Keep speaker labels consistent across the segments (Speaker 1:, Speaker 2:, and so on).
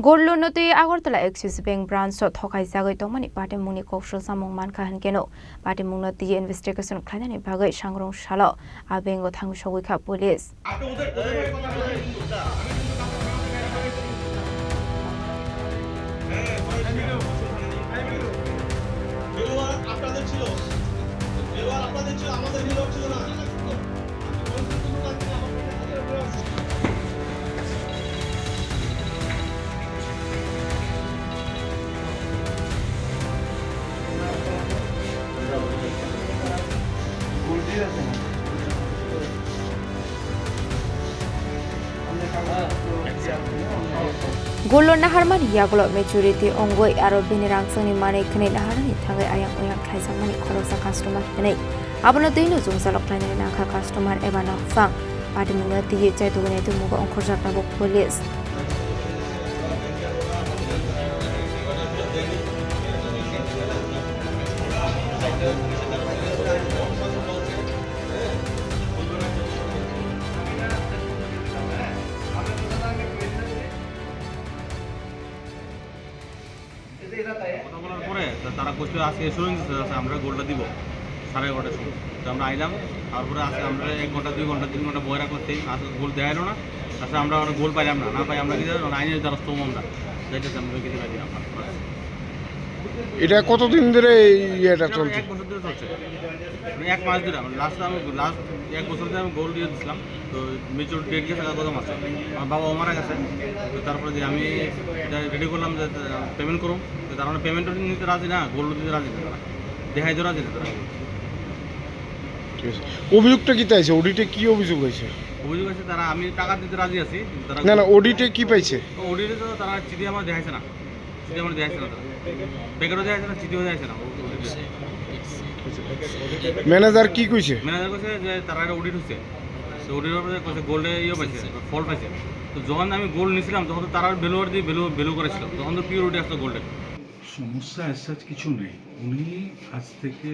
Speaker 1: Gorlonoti Agortala Axis Bank branch Tokai Zagoi Domani Party Muni Kofshul Samung Manka and Geno, Party Munati investigation Clan Bagai Shangrong Shalo, Abengo Tangshowika police. Golon Naharman Yaglo maturity ongoi Aro Benirangsoni Mane Kane Naharani Tangai Ayam Oyam Kaisamani Korosa customer Hene. Abonadino Zumsaloklan Naka customer Evana Fang, Padimuna Tia to Veneto Mugo on Kojaka police.
Speaker 2: তারা কইছিল আজকে assurance আছে আমরা গোলটা দিব 11:30 সময় তো আমরা আইলাম তারপরে আজকে আমরা 1 ঘন্টা 2 ঘন্টা 3 ঘন্টা বয়রা করতে আজকে গোল দেখাইলো না আচ্ছা আমরা গোল পাইলাম না পাই আমরা কি আইনের দ্বারা স্তম আমরা যাইতেছি আমরা কিছু পাই না
Speaker 3: এটা কতদিন ধরে এটা চলছে
Speaker 2: 1 বছর ধরে চলছে মানে 1 মাস ধরে লাস্ট 1 বছর ধরে আমি গোল দিয়ে দিছিলাম তো মেচুর ডেট গেছে কত মাস আমার বাবা মারা গেছে তো তারপরে যে আমি রেডি করলাম যে পেমেন্ট করুম তো তার মানে পেমেন্টও নিতে রাজি না গোল্ড দিতে রাজি না দেখাই তো রাজি না তারা
Speaker 3: অভিযোগটা কি তাইছে অডিটে কি অভিযোগ হয়েছে
Speaker 2: অভিযোগ আছে তারা আমি টাকা দিতে রাজি আছি তারা
Speaker 3: না অডিটে কি পাইছে
Speaker 2: অডিটে তো তারা চিঠি আমার দেখাইছে না চিঠি আমার দেখাইছে না তারা বেকারও দেখাইছে না চিঠিও দেখাইছে না
Speaker 3: ম্যানেজার কি কইছে
Speaker 2: ম্যানেজার কইছে যে তারা একটা অডিট হচ্ছে তো অডিটের পরে কইছে গোল্ডে পাইছে ফল পাইছে তো যখন আমি গোল্ড নিয়েছিলাম তখন তো তারা ভ্যালুয়ার দিয়ে ভ্যালু করেছিল তখন তো পিওরিটি আসতো গোল্ডের
Speaker 4: সমস্যা অ্যাজ কিছু নেই উনি আজ থেকে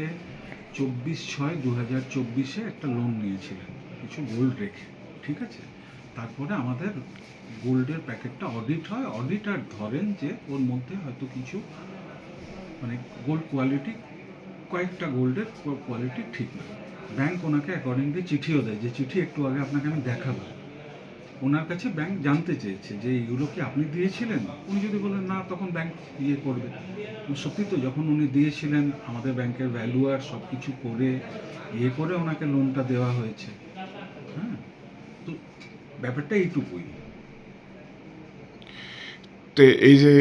Speaker 4: 24/6/2024 একটা লোন নিয়েছিলেন কিছু গোল্ড রেখে ঠিক আছে তারপরে আমাদের গোল্ডের প্যাকেটটা অডিট হয় অডিটার ধরেন যে ওর মধ্যে হয়তো কিছু মানে গোল্ড কোয়ালিটি কয়েকটা গোল্ডের কোয়ালিটি ঠিক না ব্যাংক ওনাকে অ্যাকর্ডিংলি চিঠিও দেয় যে চিঠি একটু আগে আপনাকে আমি দেখাবো ওনার কাছে ব্যাংক জানতে চেয়েছে যে এইগুলো কি আপনি দিয়েছিলেন উনি যদি বলেন না তখন ব্যাংক ইয়ে করবে সত্যি তো যখন উনি দিয়েছিলেন আমাদের ব্যাংকের ভ্যালুয়ার সব কিছু করে ইয়ে করে ওনাকে লোনটা দেওয়া হয়েছে হ্যাঁ তো ব্যাপারটা এইটুকুই
Speaker 3: তো এই যে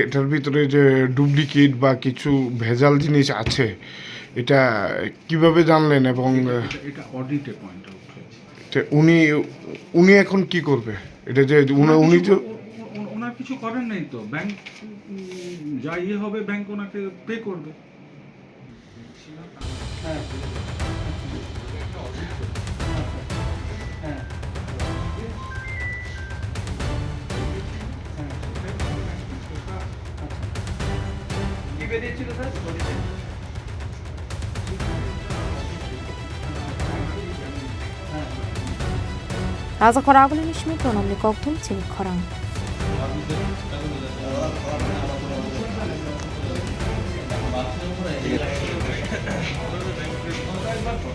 Speaker 3: এটার ভিতরে যে ডুপ্লিকেট বা কিছু ভেজাল জিনিস আছে এটা কিভাবে জানলেন এবং
Speaker 4: এটা অডিটে পয়েন্ট আউট হয়েছে
Speaker 3: উনি এখন কি করবে এটা যে উনি যে
Speaker 4: ওনার কিছু করেন নাই তো ব্যাংক যা ইয়ে হবে ব্যাংক ওনাকে পে করবে
Speaker 1: Raza Koragul Nishmi Pronomni Koktum Chini Korang.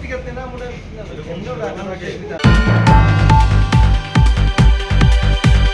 Speaker 5: ঠিক আছে না মনে